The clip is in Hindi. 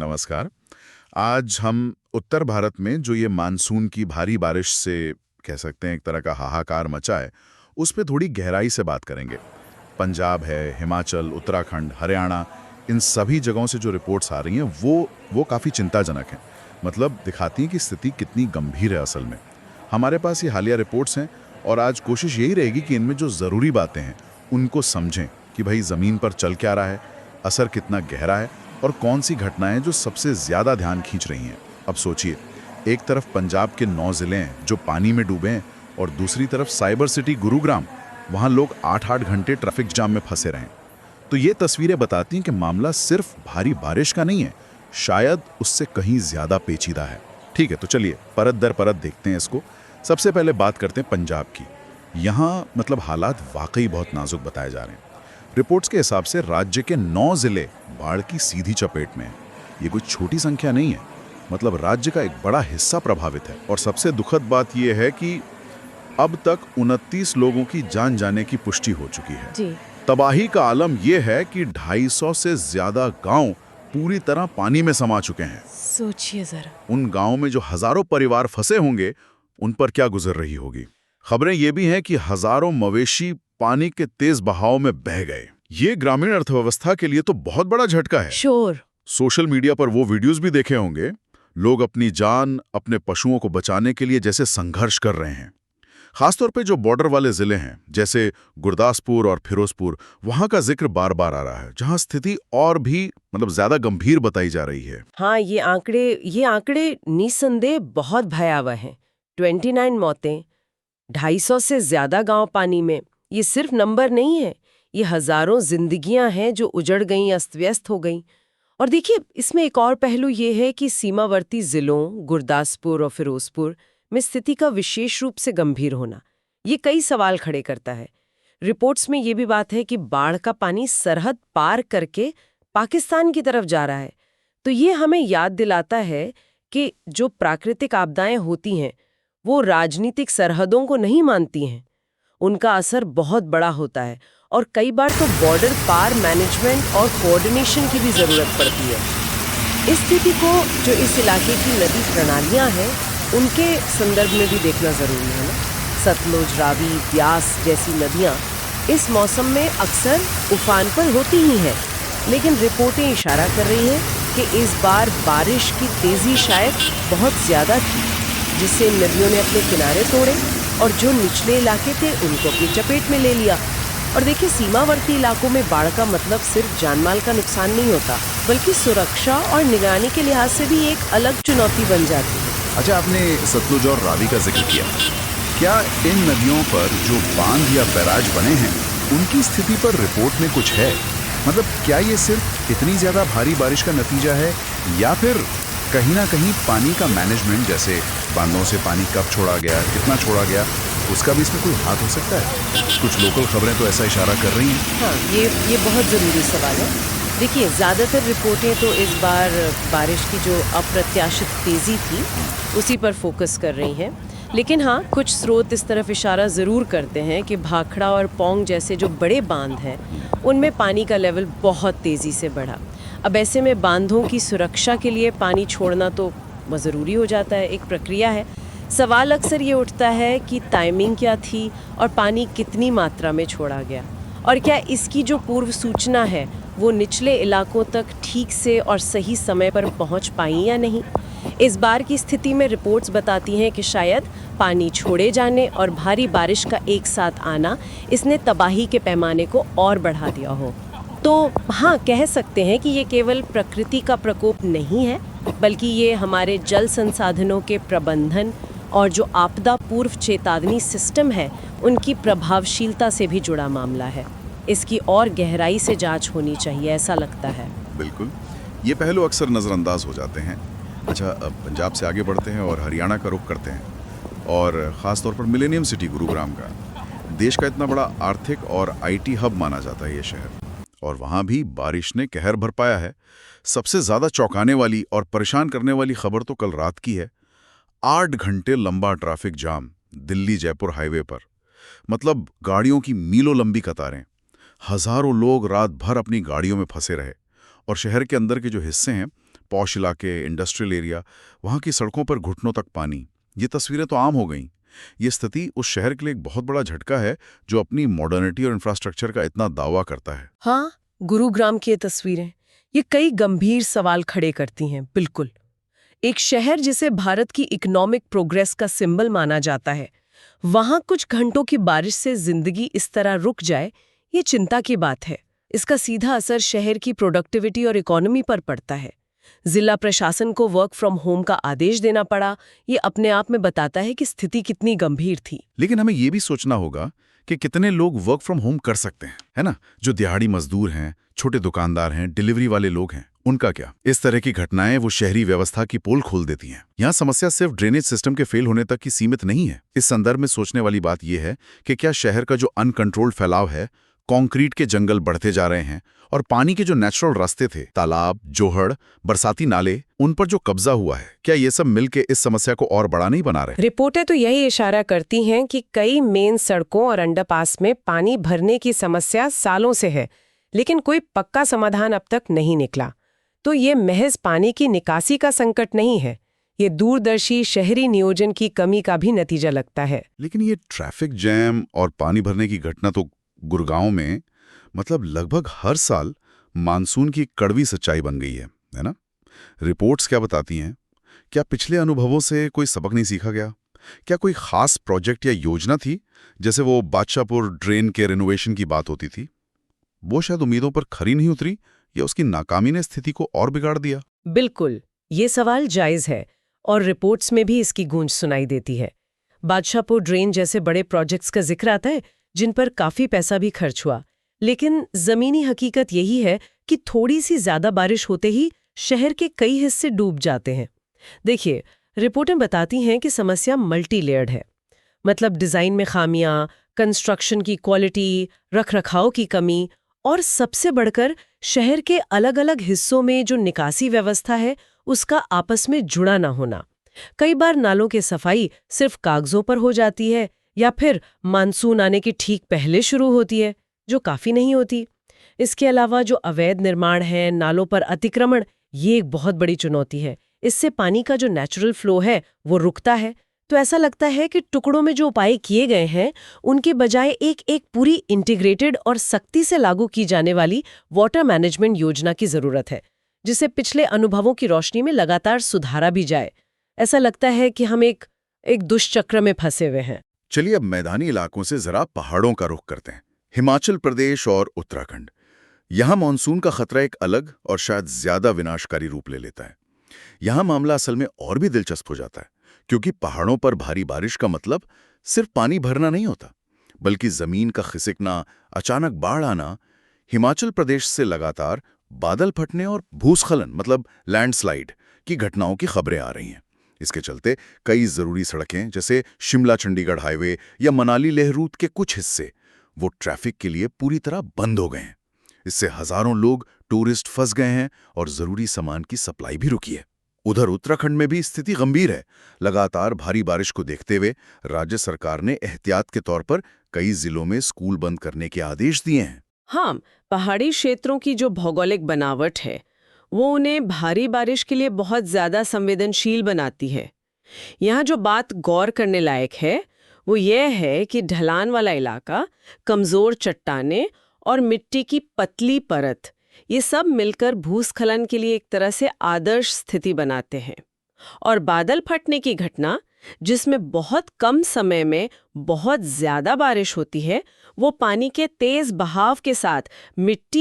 नमस्कार। आज हम उत्तर भारत में जो ये मानसून की भारी बारिश से कह सकते हैं एक तरह का हाहाकार मचा है, उस पे थोड़ी गहराई से बात करेंगे। पंजाब है, हिमाचल, उत्तराखंड, हरियाणा, इन सभी जगहों से जो रिपोर्ट्स आ रही हैं वो काफ़ी चिंताजनक हैं। मतलब दिखाती हैं कि स्थिति कितनी गंभीर है असल में। हमारे पास ये हालिया रिपोर्ट्स हैं और आज कोशिश यही रहेगी कि इनमें जो ज़रूरी बातें हैं उनको समझें कि भाई ज़मीन पर चल क्या रहा है, असर कितना गहरा है और कौन सी घटनाएं जो सबसे ज़्यादा ध्यान खींच रही हैं। अब सोचिए, एक तरफ पंजाब के 9 ज़िले हैं जो पानी में डूबे हैं और दूसरी तरफ साइबर सिटी गुरुग्राम, वहाँ लोग 8-8 घंटे ट्रैफिक जाम में फंसे रहे। तो ये तस्वीरें बताती हैं कि मामला सिर्फ भारी बारिश का नहीं है, शायद उससे कहीं ज़्यादा पेचीदा है। ठीक है, तो चलिए परत दर परत देखते हैं इसको। सबसे पहले बात करते हैं पंजाब की। यहाँ मतलब हालात वाकई बहुत नाजुक बताए जा रहे हैं। रिपोर्ट्स के हिसाब से राज्य के 9 जिले बाढ़ की सीधी चपेट में हैं। ये कोई छोटी संख्या नहीं है, मतलब राज्य का एक बड़ा हिस्सा प्रभावित है। और सबसे दुखद बात यह है कि अब तक 29 लोगों की जान जाने की पुष्टि हो चुकी है जी। तबाही का आलम यह है कि 250 से ज्यादा गांव पूरी तरह पानी में समा चुके हैं। सोचिए जरा, उन गांवों में जो हजारों परिवार फंसे होंगे, उन पर क्या गुजर रही होगी। खबरें ये भी हैं कि हजारों मवेशी पानी के तेज बहाव में बह गए। ये ग्रामीण अर्थव्यवस्था के लिए तो बहुत बड़ा झटका है। शोर। सोशल मीडिया पर वो वीडियोस भी देखे होंगे, लोग अपनी जान, अपने पशुओं को बचाने के लिए जैसे संघर्ष कर रहे हैं। खासतौर पे जो बॉर्डर वाले जिले हैं जैसे गुरदासपुर और फिरोजपुर, वहां का जिक्र बार बार आ रहा है, जहां स्थिति और भी मतलब ज्यादा गंभीर बताई जा रही है। हाँ, ये आंकड़े निसंदेह बहुत भयावह हैं। 29 मौतें, 250 से ज्यादा गांव पानी में। ये सिर्फ नंबर नहीं है, ये हजारों जिंदगियां हैं जो उजड़ गईं, अस्त व्यस्त हो गईं। और देखिए, इसमें एक और पहलू ये है कि सीमावर्ती जिलों गुरदासपुर और फिरोजपुर में स्थिति का विशेष रूप से गंभीर होना ये कई सवाल खड़े करता है। रिपोर्ट्स में ये भी बात है कि बाढ़ का पानी सरहद पार करके पाकिस्तान की तरफ जा रहा है। तो ये हमें याद दिलाता है कि जो प्राकृतिक आपदाएं होती हैं वो राजनीतिक सरहदों को नहीं मानती हैं। उनका असर बहुत बड़ा होता है और कई बार तो बॉर्डर पार मैनेजमेंट और कोऑर्डिनेशन की भी जरूरत पड़ती है। इस स्थिति को जो इस इलाके की नदी प्रणालियां हैं उनके संदर्भ में भी देखना जरूरी है ना। सतलुज, रावी, ब्यास जैसी नदियां इस मौसम में अक्सर उफान पर होती ही हैं, लेकिन रिपोर्टें इशारा कर रही हैं कि इस बार बारिश की तेजी शायद बहुत ज्यादा थी, जिससे नदियों ने अपने किनारे तोड़े और जो निचले इलाके थे उनको अपनी चपेट में ले लिया। और देखिए, सीमावर्ती इलाकों में बाढ़ का मतलब सिर्फ जानमाल का नुकसान नहीं होता, बल्कि सुरक्षा और निगरानी के लिहाज से भी एक अलग चुनौती बन जाती है। अच्छा, आपने सतलुज और रावी का जिक्र किया। क्या इन नदियों पर जो बांध या बैराज बने हैं उनकी स्थिति पर रिपोर्ट में कुछ है? मतलब क्या ये सिर्फ इतनी ज्यादा भारी बारिश का नतीजा है या फिर कहीं ना कहीं पानी का मैनेजमेंट, जैसे बांधों से पानी कब छोड़ा गया, कितना छोड़ा गया, उसका भी इसमें कोई हाथ हो सकता है? कुछ लोकल खबरें तो ऐसा इशारा कर रही हैं। हाँ, ये बहुत ज़रूरी सवाल है। देखिए, ज़्यादातर रिपोर्टें तो इस बार बारिश की जो अप्रत्याशित तेज़ी थी उसी पर फोकस कर रही हैं, लेकिन हाँ, कुछ स्रोत इस तरफ इशारा ज़रूर करते हैं कि भाखड़ा और पौंग जैसे जो बड़े बांध हैं उनमें पानी का लेवल बहुत तेज़ी से बढ़ा। अब ऐसे में बांधों की सुरक्षा के लिए पानी छोड़ना तो ज़रूरी हो जाता है, एक प्रक्रिया है। सवाल अक्सर ये उठता है कि टाइमिंग क्या थी और पानी कितनी मात्रा में छोड़ा गया, और क्या इसकी जो पूर्व सूचना है वो निचले इलाकों तक ठीक से और सही समय पर पहुंच पाई या नहीं। इस बार की स्थिति में रिपोर्ट्स बताती हैं कि शायद पानी छोड़े जाने और भारी बारिश का एक साथ आना इसने तबाही के पैमाने को और बढ़ा दिया हो। तो हाँ, कह सकते हैं कि ये केवल प्रकृति का प्रकोप नहीं है, बल्कि ये हमारे जल संसाधनों के प्रबंधन और जो आपदा पूर्व चेतावनी सिस्टम है उनकी प्रभावशीलता से भी जुड़ा मामला है। इसकी और गहराई से जांच होनी चाहिए, ऐसा लगता है। बिल्कुल, ये पहलू अक्सर नज़रअंदाज हो जाते हैं। अच्छा, अब पंजाब से आगे बढ़ते हैं और हरियाणा का रुख करते हैं, और ख़ास तौर पर मिलेनियम सिटी गुरुग्राम का। देश का इतना बड़ा आर्थिक और IT हब माना जाता है ये शहर, और वहाँ भी बारिश ने कहर भरपाया है। सबसे ज़्यादा चौंकाने वाली और परेशान करने वाली खबर तो कल रात की है। 8 घंटे लंबा traffic jam Delhi Jaipur highway पर, मतलब गाड़ियों की मीलों लंबी कतारें। हजारों लोग रात भर अपनी गाड़ियों में फंसे रहे और शहर के अंदर के जो हिस्से हैं पॉश इलाके, इंडस्ट्रियल एरिया, वहाँ की सड़कों पर घुटनों तक पानी। ये तस्वीरें तो आम हो गईं। ये स्थिति उस शहर के लिए एक बहुत बड़ा झटका है जो अपनी मॉडर्निटी और इंफ्रास्ट्रक्चर का इतना दावा करता है। हाँ, गुरुग्राम की ये तस्वीरें ये कई गंभीर सवाल खड़े करती हैं। बिल्कुल, एक शहर जिसे भारत की इकोनॉमिक प्रोग्रेस का सिंबल माना जाता है, वहां कुछ घंटों की बारिश से जिंदगी इस तरह रुक जाए, ये चिंता की बात है। इसका सीधा असर शहर की प्रोडक्टिविटी और इकोनॉमी पर पड़ता है। जिला प्रशासन को वर्क फ्रॉम होम का आदेश देना पड़ा। ये अपने आप में बताता है कि स्थिति कितनी गंभीर थी। लेकिन हमें ये भी सोचना होगा कि कितने लोग वर्क फ्रॉम होम कर सकते हैं, है ना? जो दिहाड़ी मजदूर हैं, छोटे दुकानदार हैं, डिलीवरी वाले लोग हैं, उनका क्या? इस तरह की घटनाएं वो शहरी व्यवस्था की पोल खोल देती हैं। यहाँ समस्या सिर्फ ड्रेनेज सिस्टम के फेल होने तक की सीमित नहीं है। इस संदर्भ में सोचने वाली बात यह है कि क्या शहर का जो अनकंट्रोल्ड फैलाव है, कंक्रीट के जंगल बढ़ते जा रहे हैं और पानी के जो नेचुरल रास्ते थे, तालाब, जोहड़, बरसाती नाले, उन पर जो कब्जा हुआ है, क्या ये सब मिलके इस समस्या को और बड़ा नहीं बना रहे? रिपोर्टें तो यही इशारा करती हैं कि कई मेन सड़कों और अंडरपास में पानी भरने की समस्या सालों से है, लेकिन कोई पक्का समाधान अब तक नहीं निकला। तो ये महज पानी की निकासी का संकट नहीं है, ये दूरदर्शी शहरी नियोजन की कमी का भी नतीजा लगता है। लेकिन ये ट्रैफिक जैम और पानी भरने की घटना तो गुड़गांव में मतलब लगभग हर साल मानसून की कड़वी सच्चाई बन गई है ना? रिपोर्ट्स क्या बताती हैं? क्या पिछले अनुभवों से कोई सबक नहीं सीखा गया? क्या कोई खास प्रोजेक्ट या योजना थी, जैसे वो बादशाहपुर ड्रेन के रिनोवेशन की बात होती थी, वो शायद उम्मीदों पर खरी नहीं उतरी या उसकी नाकामी ने स्थिति को और बिगाड़ दिया? बिल्कुल, ये सवाल जायज है और रिपोर्ट्स में भी इसकी गूंज सुनाई देती है। बादशाहपुर ड्रेन जैसे बड़े प्रोजेक्ट्स का जिक्र आता है जिन पर काफी पैसा भी खर्च हुआ, लेकिन जमीनी हकीकत यही है कि थोड़ी सी ज्यादा बारिश होते ही शहर के कई हिस्से डूब जाते हैं। देखिए, रिपोर्टें बताती हैं कि समस्या मल्टी लेयर्ड है। मतलब डिजाइन में खामियां, कंस्ट्रक्शन की क्वालिटी, रखरखाव की कमी और सबसे बढ़कर शहर के अलग-अलग हिस्सों में जो निकासी व्यवस्था है उसका आपस में जुड़ा ना होना। कई बार नालों की सफाई सिर्फ कागजों पर हो जाती है या फिर मानसून आने के ठीक पहले शुरू होती है, जो काफी नहीं होती। इसके अलावा जो अवैध निर्माण है, नालों पर अतिक्रमण, ये एक बहुत बड़ी चुनौती है। इससे पानी का जो नेचुरल फ्लो है वो रुकता है। तो ऐसा लगता है कि टुकड़ों में जो उपाय किए गए हैं उनके बजाय एक एक पूरी इंटीग्रेटेड और सख्ती से लागू की जाने वाली वाटर मैनेजमेंट योजना की जरूरत है, जिसे पिछले अनुभवों की रोशनी में लगातार सुधारा भी जाए। ऐसा लगता है कि हम एक दुष्चक्र में फंसे हुए हैं। चलिए अब मैदानी इलाकों से जरा पहाड़ों का रुख करते हैं। हिमाचल प्रदेश और उत्तराखंड, यहाँ मानसून का खतरा एक अलग और शायद ज्यादा विनाशकारी रूप ले लेता है। यहाँ मामला असल में और भी दिलचस्प हो जाता है, क्योंकि पहाड़ों पर भारी बारिश का मतलब सिर्फ पानी भरना नहीं होता, बल्कि जमीन का खिसकना, अचानक बाढ़ आना। हिमाचल प्रदेश से लगातार बादल फटने और भूस्खलन मतलब लैंडस्लाइड की घटनाओं की खबरें आ रही हैं। इसके चलते कई जरूरी सड़कें जैसे शिमला चंडीगढ़ हाईवे या मनाली लेह रूट के कुछ हिस्से वो ट्रैफिक के लिए पूरी तरह बंद हो गए हैं। इससे हजारों लोग, टूरिस्ट फंस गए हैं और जरूरी सामान की सप्लाई भी रुकी है। उधर उत्तराखंड में भी स्थिति गंभीर है। लगातार भारी बारिश को देखते हुए राज्य सरकार ने एहतियात के तौर पर कई जिलों में स्कूल बंद करने के आदेश दिए हैं। हाँ, पहाड़ी क्षेत्रों की जो भौगोलिक बनावट है वो उन्हें भारी बारिश के लिए बहुत ज्यादा संवेदनशील बनाती है। यहाँ जो बात गौर करने लायक है वो ये है कि ढलान वाला इलाका, कमजोर चट्टानें और मिट्टी की पतली परत, ये सब मिलकर भूस्खलन के लिए एक तरह से आदर्श स्थिति बनाते हैं। और बादल फटने की घटना, जिसमें बहुत कम समय में बहुत ज्यादा बारिश होती है, वो पानी के तेज बहाव के साथ मिट्टी